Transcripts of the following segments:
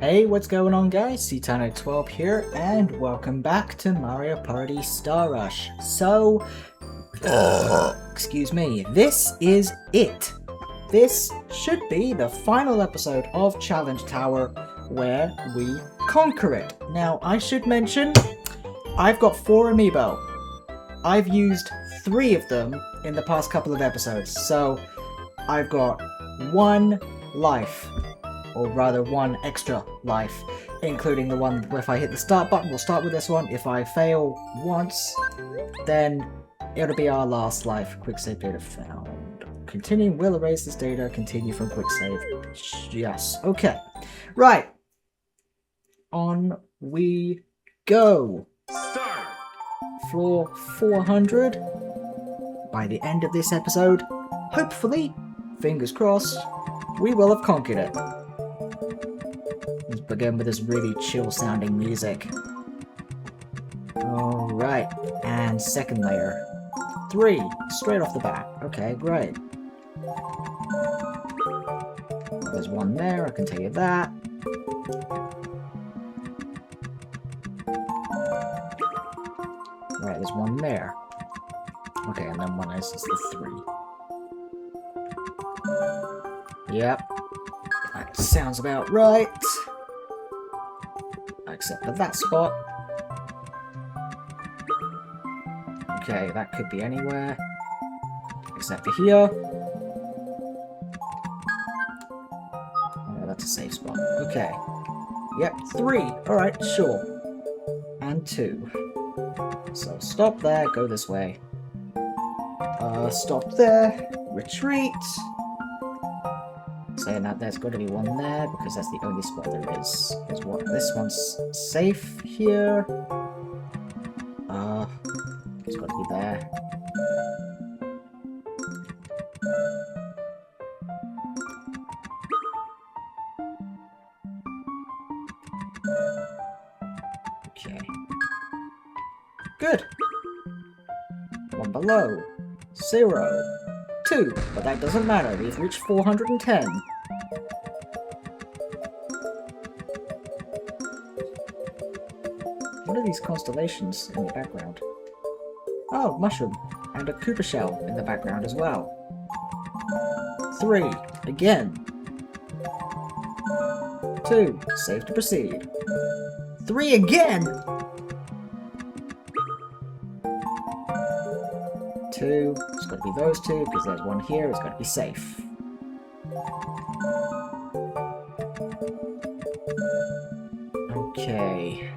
Hey, what's going on guys? Ctano12 here, and welcome back to Mario Party Star Rush. So, excuse me, this is it. This should be the final episode of Challenge Tower where we conquer it. Now, I should mention, I've got 4 amiibo. I've used 3 of them in the past couple of episodes, so I've got 1 life. Or rather 1 extra life, including the one where if I hit the start button, we'll start with this one. If I fail once, then it'll be our last life. Quick save data found. Continuing will erase this data. Continue from quick save. Yes. Okay. Right. On we go. Start. Floor 400. By the end of this episode, hopefully, fingers crossed, we will have conquered it. Let's begin with this really chill sounding music. Alright, and second layer. 3, straight off the bat. Okay, great. There's 1 there, I can tell you that. Right, there's 1 there. Okay, and then 1 is the 3. Yep. That sounds about right. Except for that spot. Okay, that could be anywhere. Except for here. Oh, that's a safe spot. Okay. Yep, 3. Alright, sure. And 2. So stop there, go this way. Stop there. Retreat. Saying that there's got to be 1 there because that's the only spot there is. There's one. This one's safe here. It's got to be there. Okay. Good. 1 below. 0. 2, but that doesn't matter. We've reached 410. What are these constellations in the background? Oh, mushroom. And a Koopa shell in the background as well. 3, again. 2, safe to proceed. 3 again! 2, it's got to be those 2, because there's 1 here, it's got to be safe. Okay.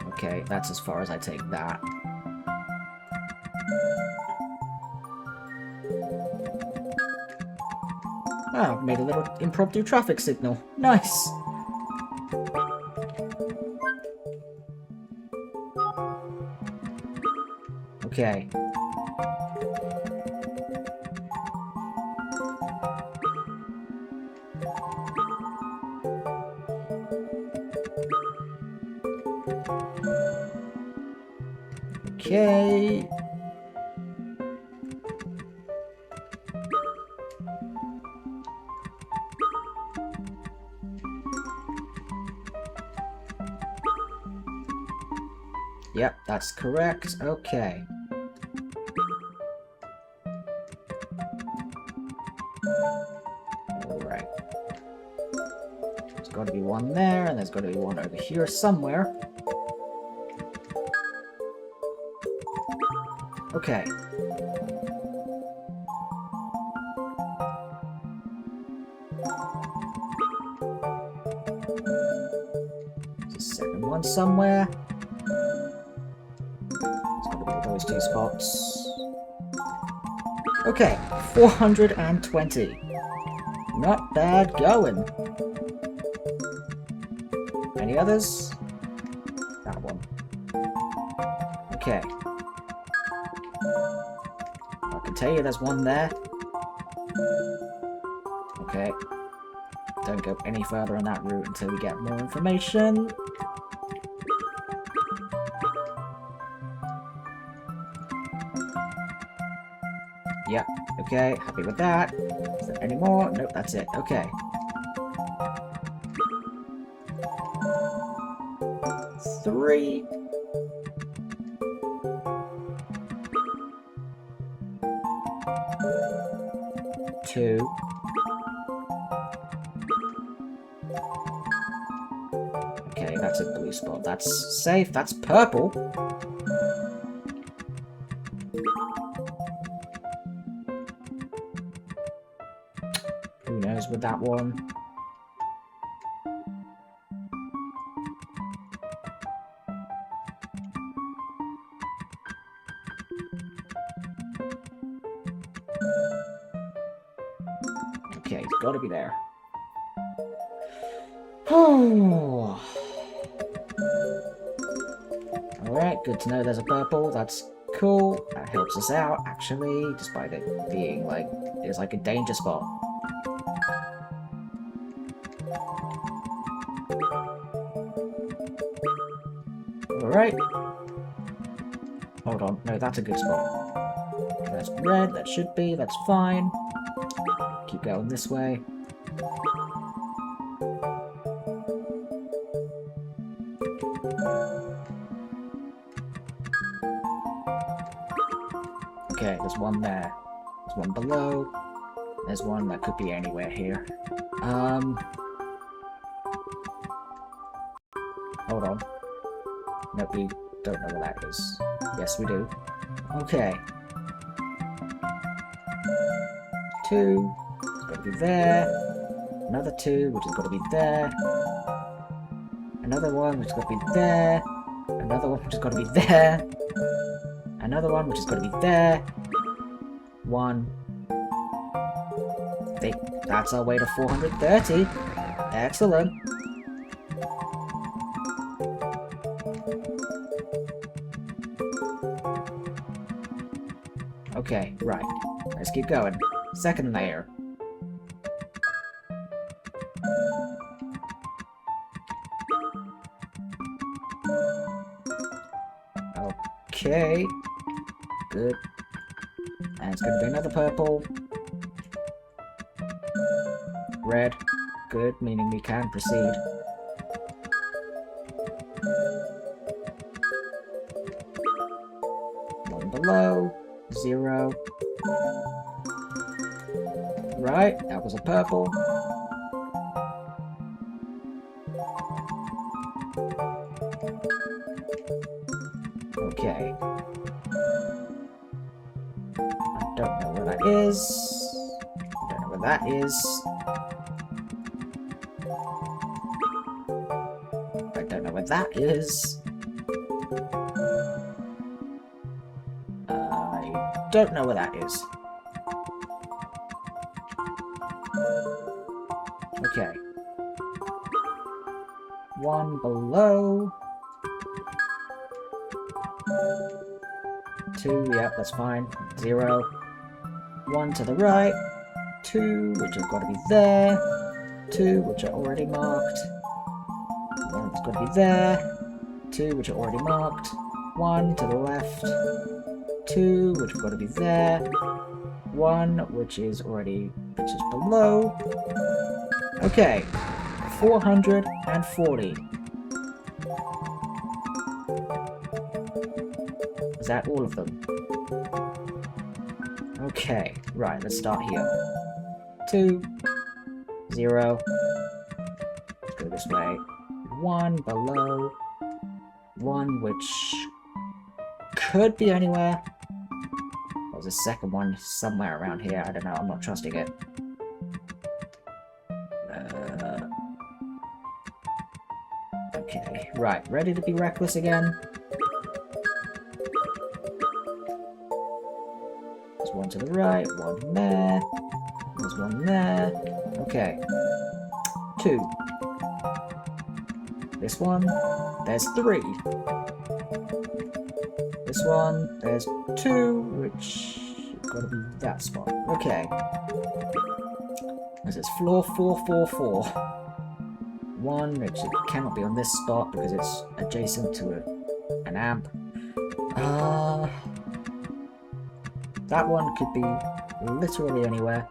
Okay, that's as far as I take that. Ah, made a little impromptu traffic signal. Nice! Okay. Okay. Yep, that's correct. Okay. Alright. There's got to be 1 there, and there's got to be 1 over here somewhere. Okay. There's a second 1 somewhere. Those 2 spots. Okay, 420. Not bad going. Any others? That one. Okay. I can tell you there's 1 there. Okay. Don't go any further on that route until we get more information. Yep, okay, happy with that. Is there any more? Nope, that's it. Okay. 3. 2. Okay, that's a blue spot. That's safe. That's purple. Who knows with that one? Okay, it's gotta be there. Alright, good to know there's a purple. That's cool. That helps us out, actually, despite it being like, it's like a danger spot. Alright. Hold on. No, that's a good spot. That's red. That should be. That's fine. Keep going this way. Okay, there's one there. There's one below. There's one that could be anywhere here. Hold on. Nope, we don't know what that is. Yes, we do. Okay. 2. It's got to be there. Another 2, which has got to be there. Another one, which has got to be there. Another one, which has got to be there. Another one, which has got to be there. 1. I think that's our way to 430. Excellent. Okay, right. Let's keep going. Second layer. Okay. Good. And it's going to be another purple. Red. Good, meaning we can proceed. One below. 0. Right, that was a purple. Okay. I don't know where that is. I don't know where that is. I don't know where that is. I don't know where that is. Okay. 1 below. 2, yep, that's fine. 0. 1 to the right. 2, which have got to be there. 2, which are already marked. 1's got to be there. 2, which are already marked. 1 to the left. 2, which have got to be there. 1, which is below. Okay, 440. Is that all of them? Okay, right, let's start here. 2, 0. Let's go this way. 1 below. 1 which could be anywhere. There's a second one somewhere around here. I don't know, I'm not trusting it. Okay, right, ready to be reckless again? There's one to the right, one there. There's one there. Okay. 2. This one. There's 3. This one. There's 2, which gotta be that spot. Okay. This is floor 444. 1, which it cannot be on this spot because it's adjacent to an amp. That one could be literally anywhere.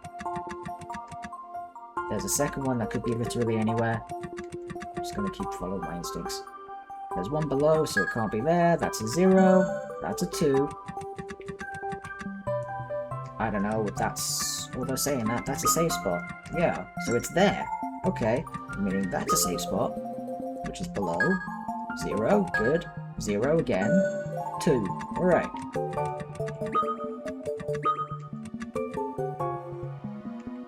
There's a second one that could be literally anywhere. I'm just gonna keep following my instincts. There's one below, so it can't be there. That's a 0. That's a 2. I don't know if that's... Although saying that, that's a safe spot. Yeah, so it's there. Okay, meaning that's a safe spot, which is below. 0, good. 0 again. 2, alright.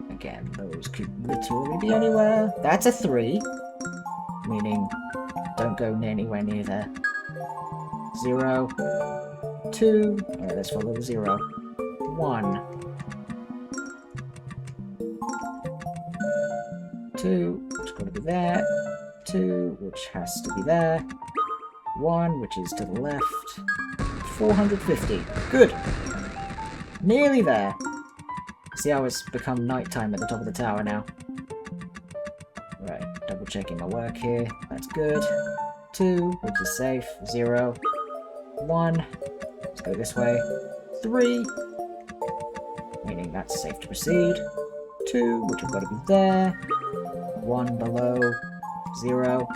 Again, those could literally be anywhere. That's a 3, meaning don't go anywhere near there. 0, 2, alright, let's follow the 0. 1, 2, which is going to be there. 2, which has to be there. 1, which is to the left. 450. Good. Nearly there. See how it's become nighttime at the top of the tower now. Right, double checking my work here. That's good. 2, which is safe. 0. 1. Let's go this way. 3. Meaning that's safe to proceed. 2, which have got to be there. 1 below. 0.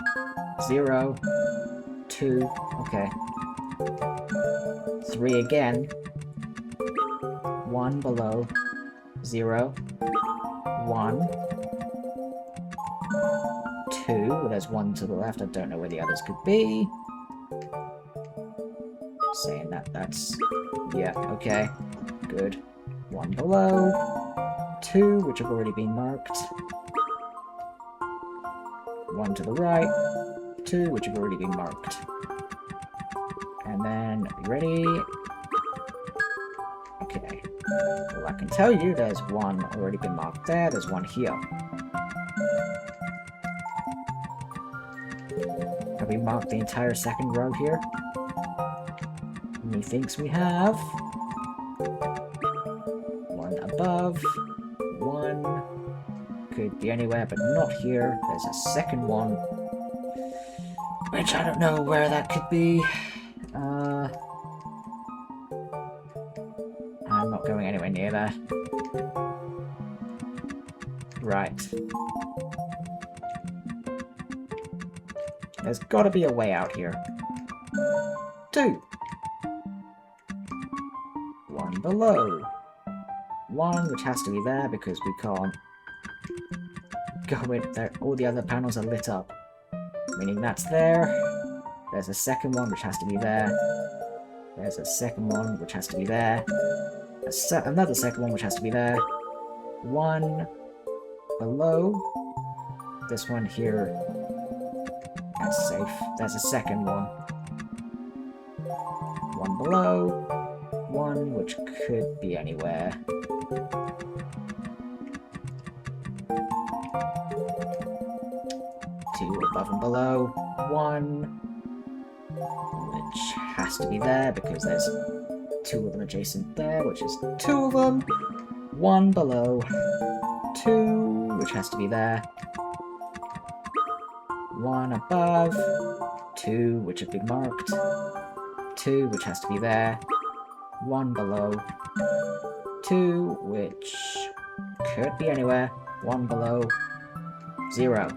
0. 2. Okay. 3 again. 1 below. 0. 1. 2. There's 1 to the left. I don't know where the others could be. Saying that that's... Yeah, okay. Good. 1 below. 2, which have already been marked. 1 to the right. 2, which have already been marked. And then, ready? Okay. Well, I can tell you there's 1 already been marked there. There's 1 here. Have we marked the entire second row here? Methinks we have. 1 above. 1 could be anywhere, but not here. There's a second one, which I don't know where that could be. I'm not going anywhere near there. Right. There's got to be a way out here. 2. 1 below. 1, which has to be there because we can't go in there. All the other panels are lit up, meaning that's there. There's a second one which has to be there. There's a second one which has to be there. Another second one which has to be there. 1 below. This one here. That's safe. There's a second one. 1 below. 1 which could be anywhere. 2 above and below. 1 which has to be there because there's 2 of them adjacent there, which is 2 of them. 1 below. 2 which has to be there. 1 above. 2 which have been marked. 2 which has to be there. 1 below. 2 which could be anywhere. 1 below. 0.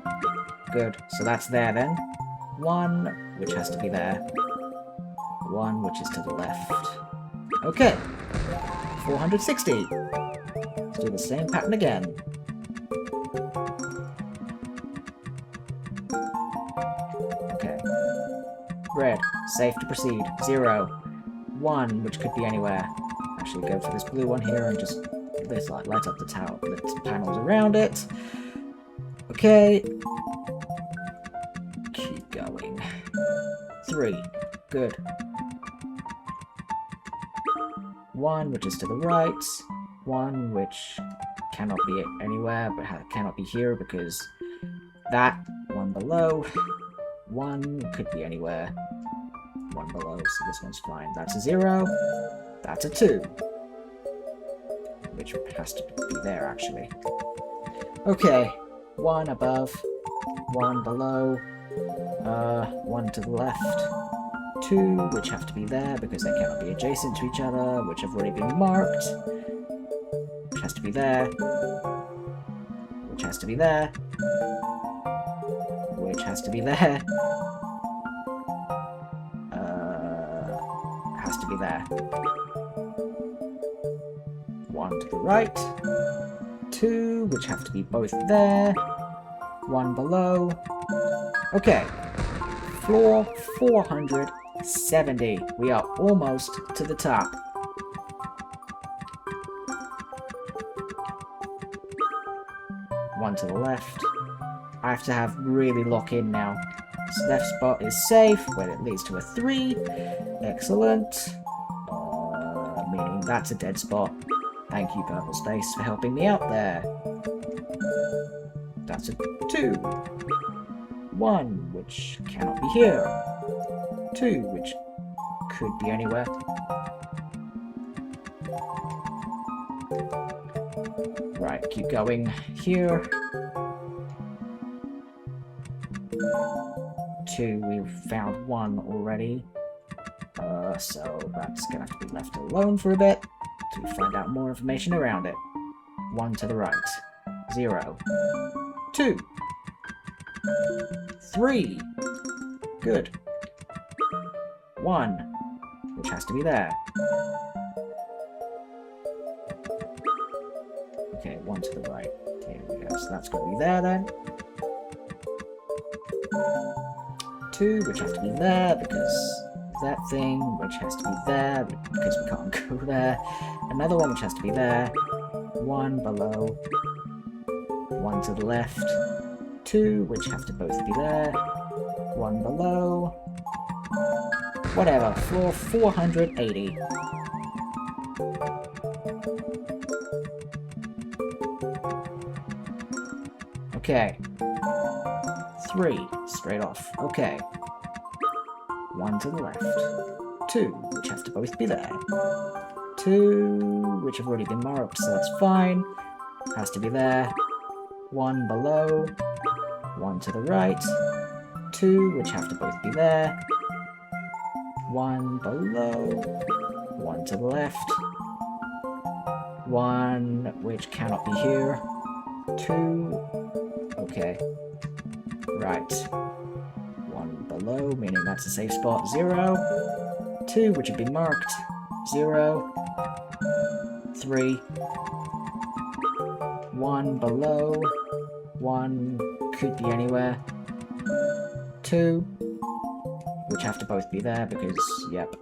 Good, so that's there then. 1 which has to be there. 1 which is to the left. Okay. 460. Let's do the same pattern again. Okay. Red. Safe to proceed. 0. 1, which could be anywhere. Actually, go for this blue one here and just light up the tower, the panels around it. Okay. Keep going. 3. Good. 1, which is to the right. 1, which cannot be anywhere, but cannot be here because that. 1 below. 1 could be anywhere. 1 below, so this one's fine. That's a 0. That's a 2. Which has to be there, actually. Okay, one above, one below, one to the left, two which have to be there because they cannot be adjacent to each other, which have already been marked, which has to be there, which has to be there, which has to be there, has to be there. One to the right, two which have to be both there, one below. Okay, floor 470. We are almost to the top. One to the left. I have to really lock in now. This left spot is safe when it leads to a 3. Excellent. Meaning that's a dead spot. Thank you, Purple Space, for helping me out there. That's a 2. 1, which cannot be here. 2, which could be anywhere. Right, keep going here. 2, we've found 1 already. So that's gonna have to be left alone for a bit to find out more information around it. 1 to the right. 0. 2. 3. Good. 1, which has to be there. Okay, 1 to the right. Here we go. So that's got to be there then. 2, which has to be there because that thing, which has to be there because we can't go there. Another one which has to be there. 1 below. 1 to the left. 2, which have to both be there. 1 below. Whatever, floor 480. Okay. 3, straight off. Okay. 1 to the left. 2, which have to both be there. 2, which have already been marked, so that's fine. Has to be there. 1 below. 1 to the right. 2, which have to both be there. 1 below. 1 to the left. 1, which cannot be here. 2. Okay. Right. 1 below, meaning that's a safe spot. 0. 2, which have been marked. 0. 3. 1 below. 1 could be anywhere. 2, which have to both be there because, yep.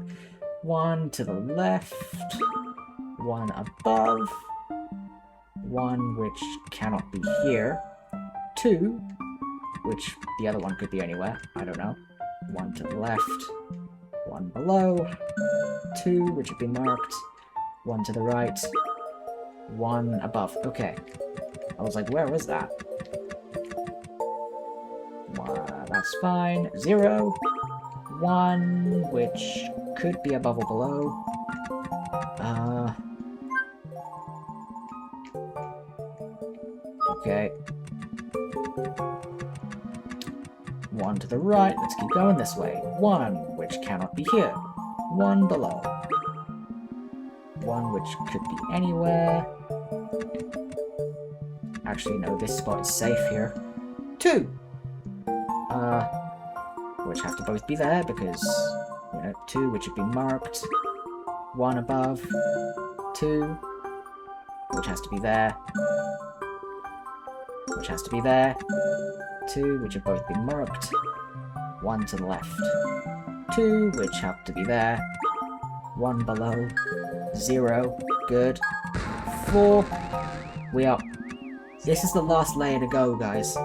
1 to the left. 1 above. 1 which cannot be here. 2, which the other one could be anywhere. I don't know. 1 to the left. 1 below. 2, which have been marked. 1 to the right. 1 above. Okay. I was like, where was that? That's fine. 0. 1, which could be above or below. Okay. 1 to the right. Let's keep going this way. 1, which cannot be here. 1 below. 1, which could be anywhere. Actually, no, this spot is safe here. 2! Which have to both be there because, you know, 2 which have been marked. 1 above. 2, which has to be there. Which has to be there. 2, which have both been marked. 1 to the left. 2, which have to be there. 1 below. 0. Good. 4. We are... This is the last layer to go, guys.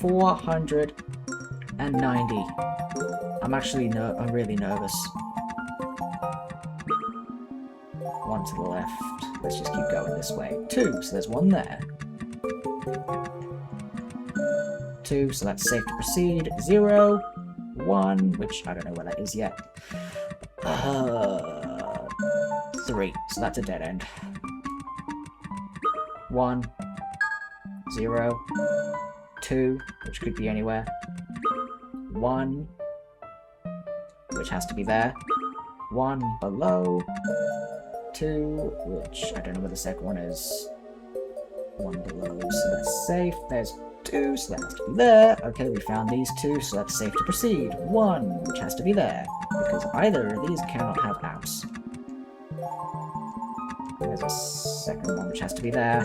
490. I'm actually I'm really nervous. 1 to the left. Let's just keep going this way. 2, so there's 1 there. 2, so that's safe to proceed. 0, 1, which I don't know where that is yet. 3, so that's a dead end. 1, 0, 2, which could be anywhere, 1, which has to be there, 1 below, 2, which I don't know where the second one is, 1 below, so that's safe, there's 2, so that has to be there, okay, we found these 2, so that's safe to proceed, 1, which has to be there, because either of these cannot have mouse. There's a second one which has to be there,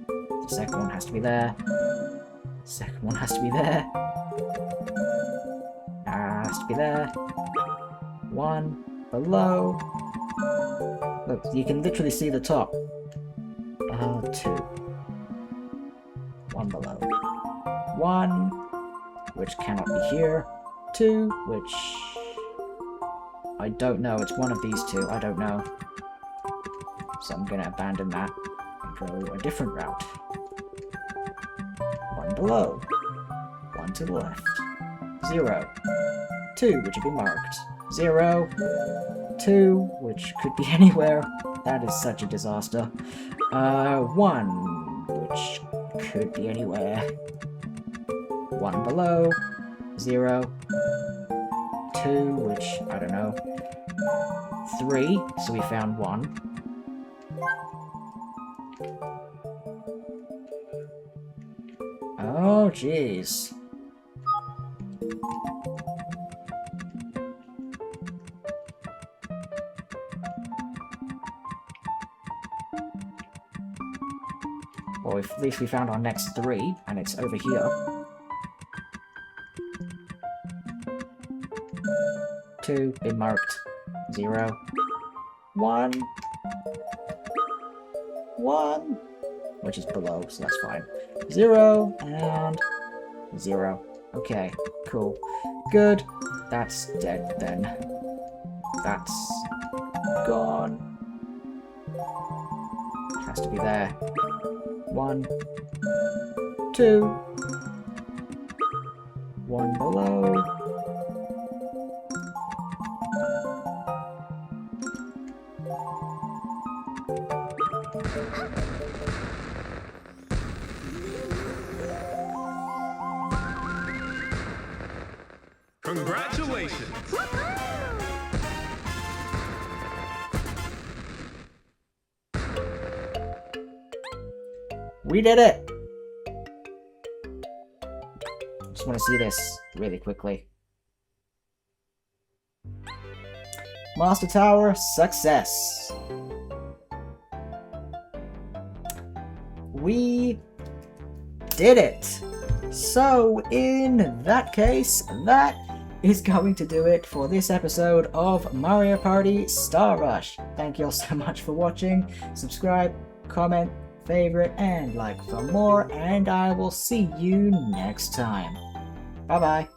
the second one has to be there, the second one has to be there, has to be there, 1 below, look, you can literally see the top, 2, 1 below, 1, which cannot be here, 2, which I don't know, it's one of these 2, I don't know, so I'm gonna abandon that and go a different route, 1 below, 1 to the left, 0, 2, which will be marked, 0, 2, which could be anywhere, that is such a disaster, 1, which could be anywhere, 1 below, 0, 2, which, I don't know, 3, so we found 1, oh jeez. Well, at least we found our next 3, and it's over here. 2, been marked. 0. 1. 1. Which is below, so that's fine. 0, and 0. Okay, cool. Good. That's dead then. That's gone. Has to be there. 1, 2, 1 below. Congratulations! We did it! Just want to see this really quickly. Master Tower, success! We did it! So, in that case, that is going to do it for this episode of Mario Party Star Rush. Thank you all so much for watching. Subscribe, comment, favorite, and like for more, and I will see you next time. Bye bye.